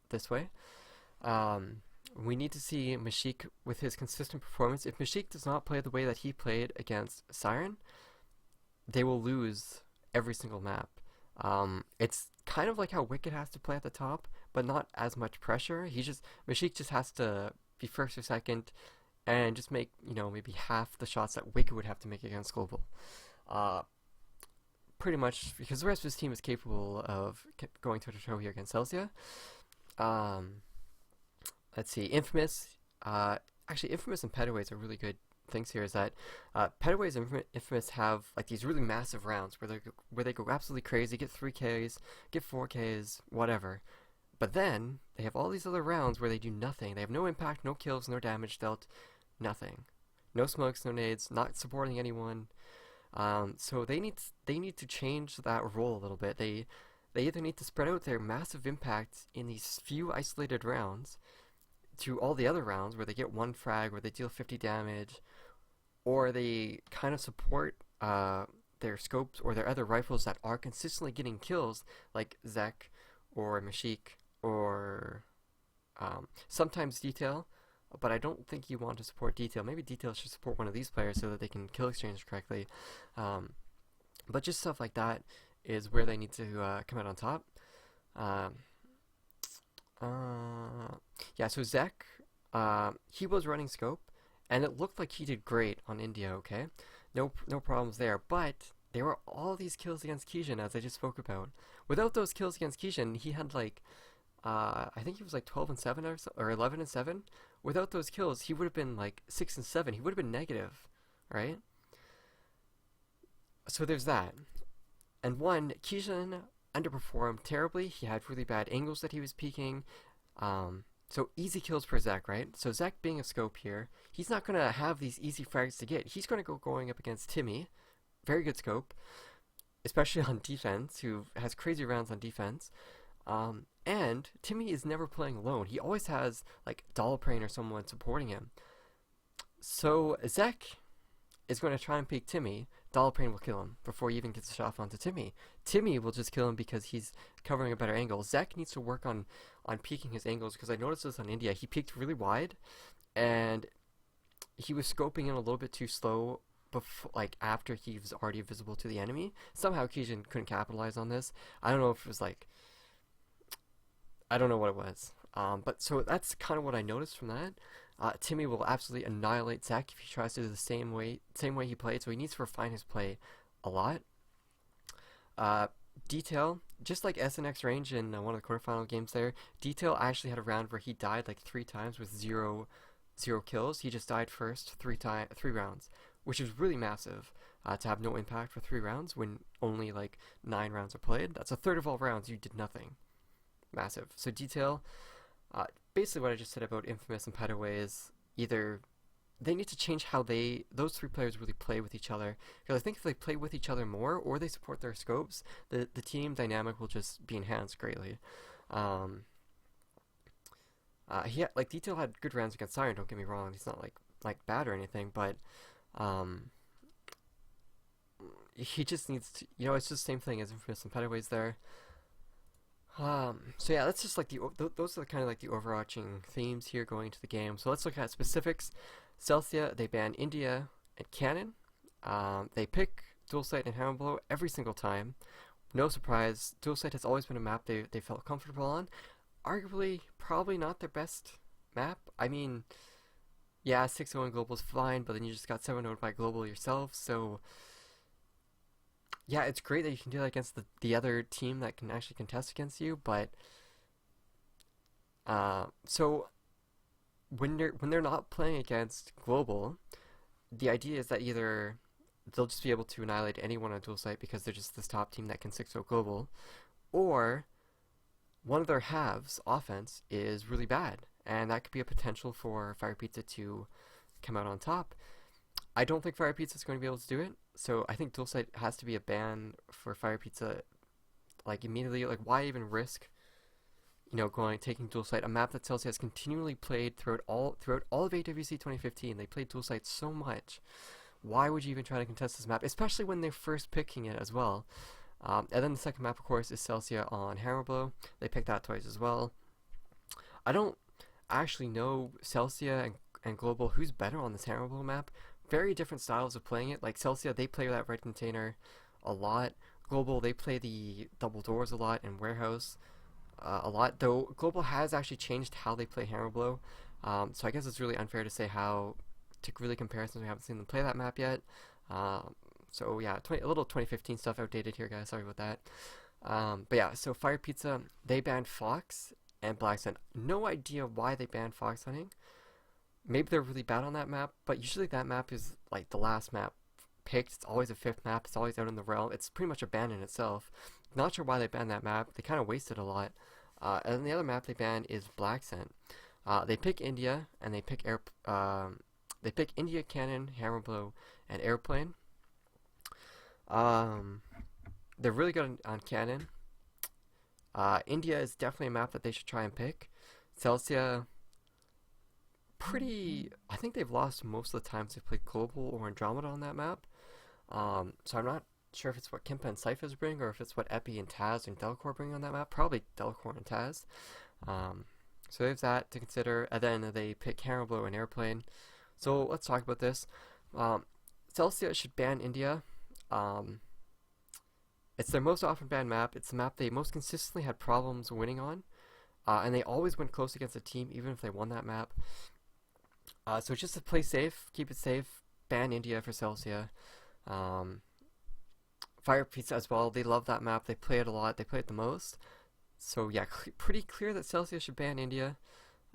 this way. We need to see Mashik with his consistent performance. If Mashik does not play the way that he played against SyroN, they will lose every single map. It's kind of like how Wicked has to play at the top, but not as much pressure. Mashik just has to be first or second and just make, maybe half the shots that Wicked would have to make against Global. Pretty much because the rest of his team is capable of going toe-to-toe here against Celsia. Let's see, Infamous. Actually, Infamous and Petaways are really good things here. Is that Petaways and Infamous have like these really massive rounds where they go absolutely crazy, get 3Ks, get 4Ks, whatever. But then they have all these other rounds where they do nothing. They have no impact, no kills, no damage dealt, nothing, no smokes, no nades, not supporting anyone. So they need to change that role a little bit. They either need to spread out their massive impact in these few isolated rounds to all the other rounds where they get one frag, where they deal 50 damage, or they kind of support their scopes or their other rifles that are consistently getting kills, like Zek or Mashik or sometimes Detail, but I don't think you want to support Detail. Maybe Detail should support one of these players so that they can kill exchange correctly. But just stuff like that is where they need to come out on top. Yeah, so Zek, he was running scope, and it looked like he did great on India, okay? No problems there, but there were all these kills against Kijin, as I just spoke about. Without those kills against Kijin, he had like, I think he was like 12-7 or 11-7. Without those kills, he would have been like 6-7. He would have been negative, right? So there's that. And Kijin underperformed terribly. He had really bad angles that he was peeking. So easy kills for Zek, right? So Zek being a scope here, he's not going to have these easy frags to get. He's going to go going up against Timmy. Very good scope, especially on defense, who has crazy rounds on defense. And Timmy is never playing alone. He always has like Dollprane or someone supporting him. So Zek is going to try and peek Timmy Dalaprane will kill him before he even gets a shot off onto Timmy. Timmy will just kill him because he's covering a better angle. Zek needs to work on peaking his angles, because I noticed this on India. He peaked really wide, and he was scoping in a little bit too slow before, like after he was already visible to the enemy. Somehow Kijin couldn't capitalize on this. I don't know if it was like, I don't know what it was. But so that's kind of what I noticed from that. Timmy will absolutely annihilate Zek if he tries to do the same way he played, so he needs to refine his play a lot. Detail, just like SNX Range in one of the quarterfinal games there, Detail actually had a round where he died like 3 times with zero kills. He just died first 3 rounds, which is really massive to have no impact for 3 rounds when only like 9 rounds are played. That's a third of all rounds you did nothing. Massive. So Detail, basically what I just said about Infamous and Petaway is either they need to change how those 3 players really play with each other, because I think if they play with each other more or they support their scopes, the team dynamic will just be enhanced greatly. Like Detail had good rounds against SyroN, don't get me wrong, he's not like bad or anything, but he just needs to, it's just the same thing as Infamous and Petaway's there. So yeah, that's just like those are kind of like the overarching themes here going into the game. So let's look at specifics. Celsia, they ban India and Cannon. They pick Dual Sight and Hammer Blow every single time. No surprise, Dual Sight has always been a map they felt comfortable on. Arguably, probably not their best map. I mean, yeah, 6-0 in Global is fine, but then you just got 7-0'd by Global yourself, so yeah, it's great that you can do that against the other team that can actually contest against you, but so when they're not playing against Global, the idea is that either they'll just be able to annihilate anyone on Dual Sight because they're just this top team that can 6-0 Global, or one of their halves, offense, is really bad, and that could be a potential for FirePizza to come out on top. I don't think FirePizza is going to be able to do it, so I think Dual Sight has to be a ban for FirePizza, like immediately. Like, why even risk, taking Dual Sight, a map that Celsia has continually played throughout all of AWC 2015. They played Dual Sight so much. Why would you even try to contest this map, especially when they're first picking it as well? And then the second map, of course, is Celsia on Hammer Blow. They picked that twice as well. I don't actually know Celsia and Global who's better on this Hammer Blow map. Very different styles of playing it. Like Celsia, they play that red container a lot. Global, they play the double doors a lot and warehouse a lot. Though Global has actually changed how they play Hammer Blow. So I guess it's really unfair to say how to really compare since we haven't seen them play that map yet. So yeah, a little 2015 stuff outdated here, guys. Sorry about that. But yeah, so FirePizza, they banned Fox and Black Sun. No idea why they banned Fox hunting. Maybe they're really bad on that map, but usually that map is like the last map picked. It's always a 5th map. It's always out in the realm. It's pretty much a ban in itself. Not sure why they banned that map. They kind of wasted a lot. And then the other map they banned is Black Scent. They pick India, and they pick India, Cannon, Hammer Blow, and Airplane. They're really good on Cannon. India is definitely a map that they should try and pick. Celsia, I think they've lost most of the times they've played Global or Andromeda on that map. So I'm not sure if it's what Kimpa and Cyphers bring, or if it's what Epi and Taz and Delcor bring on that map. Probably Delcor and Taz. So there's that to consider. And then they pick Hammer Blow and Airplane. So let's talk about this. Celsia should ban India. It's their most often banned map. It's the map they most consistently had problems winning on. And they always went close against a team, even if they won that map. So just to play safe, keep it safe, ban India for Celsia. FirePizza as well, they love that map. They play it a lot. They play it the most. So yeah, pretty clear that Celsia should ban India.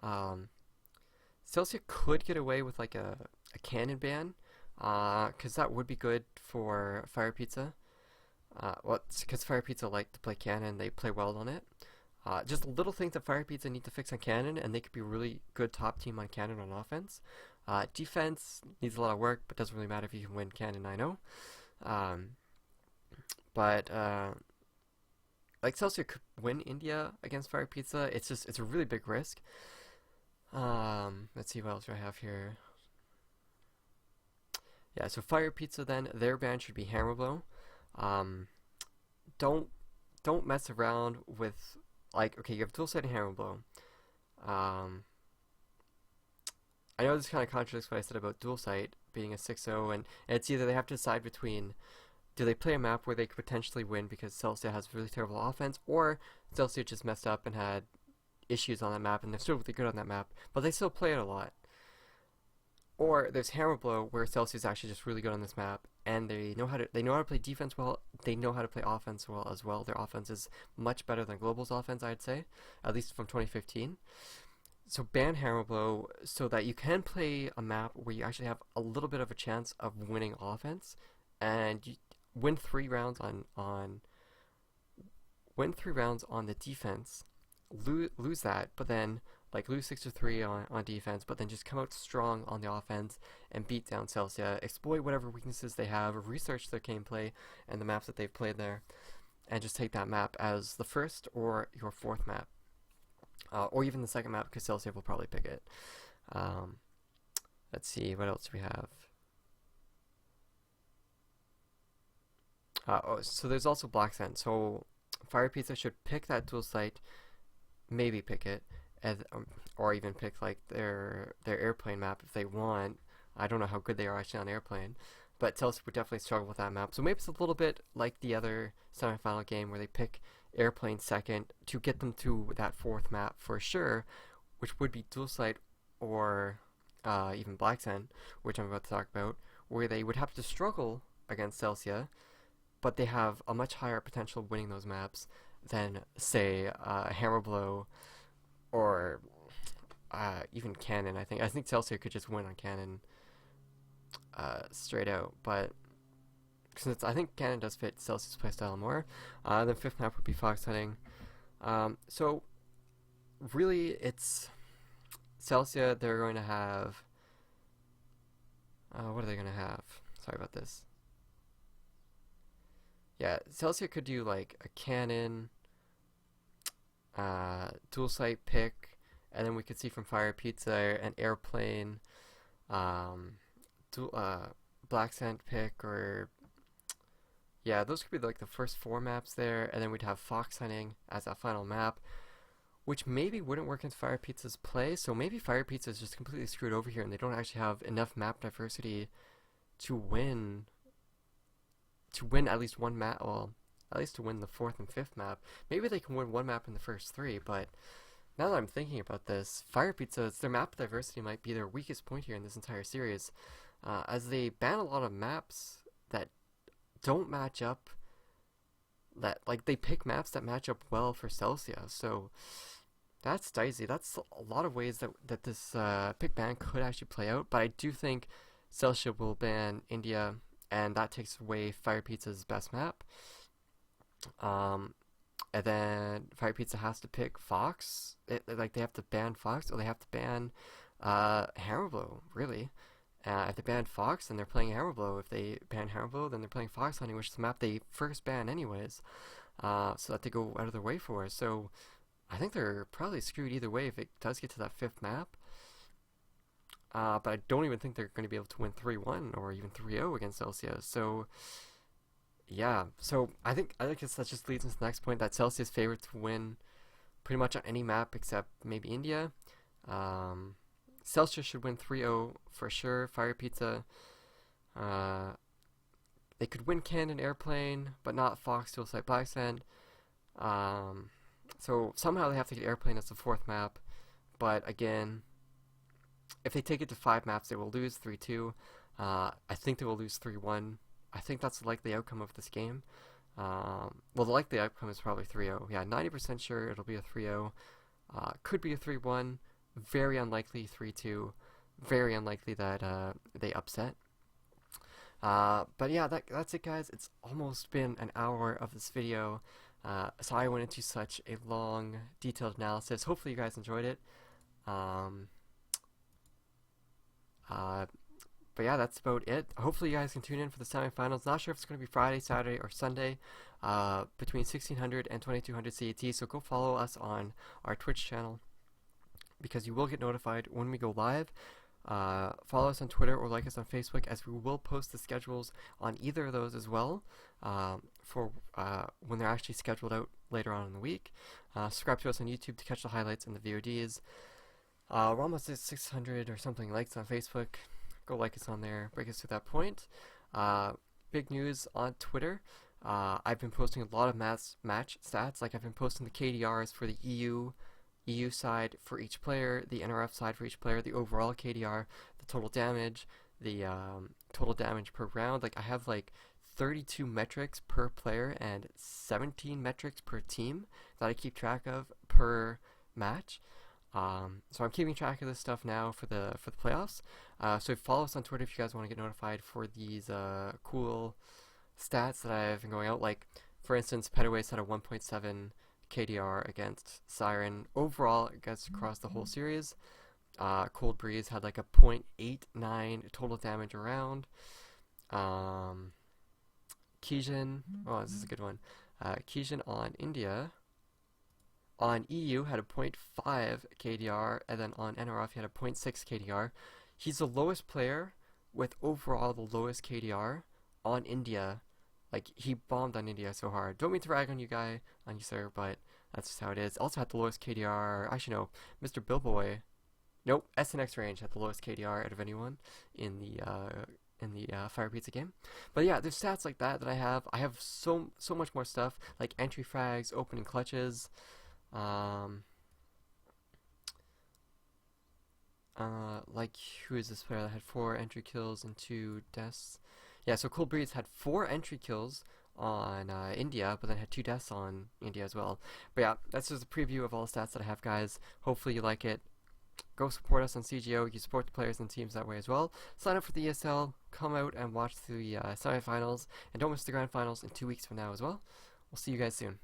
Celsia could get away with like a cannon ban, because that would be good for FirePizza. Because FirePizza like to play cannon, they play well on it. Just little things that FirePizza need to fix on cannon, and they could be a really good top team on cannon on offense. Defense needs a lot of work, but doesn't really matter if you can win cannon, I know. But like Celsia could win India against FirePizza. It's a really big risk. Let's see what else do I have here. Yeah, so FirePizza then, their ban should be Hammer Blow. Um, don't don't mess around with, like, okay, you have dual sight and Hammer Blow. Um, I know this kind of contradicts what I said about dual sight being a 6-0, and it's either they have to decide between, do they play a map where they could potentially win because Celsia has really terrible offense, or Celsia just messed up and had issues on that map and they're still really good on that map, but they still play it a lot. Or there's Hammer Blow, where Celsius is actually just really good on this map, and they know how to play defense well. They know how to play offense well as well. Their offense is much better than Global's offense, I'd say, at least from 2015. So ban Hammer Blow so that you can play a map where you actually have a little bit of a chance of winning offense, and you win 3 rounds on win 3 rounds on the defense. Lose that, but then like lose 6-3 on defense, but then just come out strong on the offense and beat down Celsia, exploit whatever weaknesses they have, research their gameplay and the maps that they've played there, and just take that map as the first or your fourth map, or even the second map, because Celsia will probably pick it. Let's see, what else do we have? So there's also Black Sand. So FirePizza should pick that dual site, maybe pick it, or even pick like their airplane map if they want. I don't know how good they are actually on airplane, but Celsius would definitely struggle with that map. So maybe it's a little bit like the other semifinal game where they pick airplane second to get them to that fourth map for sure, which would be dual site or even Black Sand, which I'm about to talk about, where they would have to struggle against Celsia, but they have a much higher potential of winning those maps than, say, Hammer Blow or even Cannon. I think Celsia could just win on Cannon straight out, but since I think Cannon does fit Celsia's playstyle more. The fifth map would be Fox Hunting. So really, it's Celsia. They're going to have what are they going to have? Sorry about this. Yeah, Celsia could do like a Cannon, dual site pick, and then we could see from FirePizza an airplane, Black Sand pick, or yeah, those could be like the first 4 maps there, and then we'd have Fox Hunting as that final map, which maybe wouldn't work into FirePizza's play. So maybe FirePizza is just completely screwed over here, and they don't actually have enough map diversity to win at least one map. Well, at least to win the 4th and 5th map. Maybe they can win one map in the first 3, but now that I'm thinking about this, FirePizza, their map diversity might be their weakest point here in this entire series, as they ban a lot of maps that don't match up, that like they pick maps that match up well for Celsia. So that's dicey. That's a lot of ways that this pick ban could actually play out, but I do think Celsia will ban India, and that takes away FirePizza's best map. And then FirePizza has to pick Fox. Like they have to ban Fox, or they have to ban Hammer Blow, really. If they ban Fox, then they're playing Hammer Blow. If they ban Hammer Blow, then they're playing Fox Hunting, which is the map they first ban anyways. So that they go out of their way for. So I think they're probably screwed either way if it does get to that 5th map. But I don't even think they're going to be able to win 3-1 or even 3-0 against Celsia. So yeah, so I guess that just leads into the next point, that Celsia is favored to win pretty much on any map except maybe India. Celsia should win 3-0 for sure. FirePizza, they could win Cannon Airplane, but not Fox Dual Site Black Sand. So somehow they have to get Airplane as the 4th map, but again, if they take it to 5 maps, they will lose 3-2. I think they will lose 3-1. I think that's the likely outcome of this game. Well, the likely outcome is probably 3-0. Yeah, 90% sure it'll be a 3-0. Could be a 3-1. Very unlikely 3-2. Very unlikely that they upset. But yeah, that's it, guys. It's almost been an hour of this video. So I went into such a long, detailed analysis. Hopefully you guys enjoyed it. But yeah, that's about it. Hopefully you guys can tune in for the semifinals. Not sure if it's going to be Friday, Saturday, or Sunday, between 1600 and 2200 CET. So go follow us on our Twitch channel, because you will get notified when we go live. Follow us on Twitter or like us on Facebook, as we will post the schedules on either of those as well for when they're actually scheduled out later on in the week. Subscribe to us on YouTube to catch the highlights and the VODs. We're almost at 600 or something likes on Facebook. Go like us on there, break us to that point. Big news on Twitter. I've been posting a lot of match stats. Like, I've been posting the KDRs for the EU side for each player, the NRF side for each player, the overall KDR, the total damage, the total damage per round. Like, I have like 32 metrics per player and 17 metrics per team that I keep track of per match. So I'm keeping track of this stuff now for the playoffs. So follow us on Twitter if you guys want to get notified for these cool stats that I've been going out. Like, for instance, Pettaways had a 1.7 KDR against SyroN overall across the whole series. Cold Breeze had like a 0.89 total damage around. Kijin, oh, this is a good one. Kijin on India. On EU had a 0.5 KDR, and then on NRF he had a 0.6 KDR. He's the lowest player with overall the lowest KDR on India. Like, he bombed on India so hard. Don't mean to rag on you, sir, but that's just how it is. Also had the lowest KDR. Actually, no, Mr. Billboy. Nope, SNX Range had the lowest KDR out of anyone in the FirePizza game. But yeah, there's stats like that I have. I have so much more stuff, like entry frags, opening clutches. Like, who is this player that had 4 entry kills and 2 deaths? Yeah, so Cool Breeze had 4 entry kills on India, but then had 2 deaths on India as well. But yeah, that's just a preview of all the stats that I have, guys. Hopefully you like it. Go support us on CGO. You support the players and teams that way as well. Sign up for the ESL. Come out and watch the semifinals. And don't miss the grand finals in 2 weeks from now as well. We'll see you guys soon.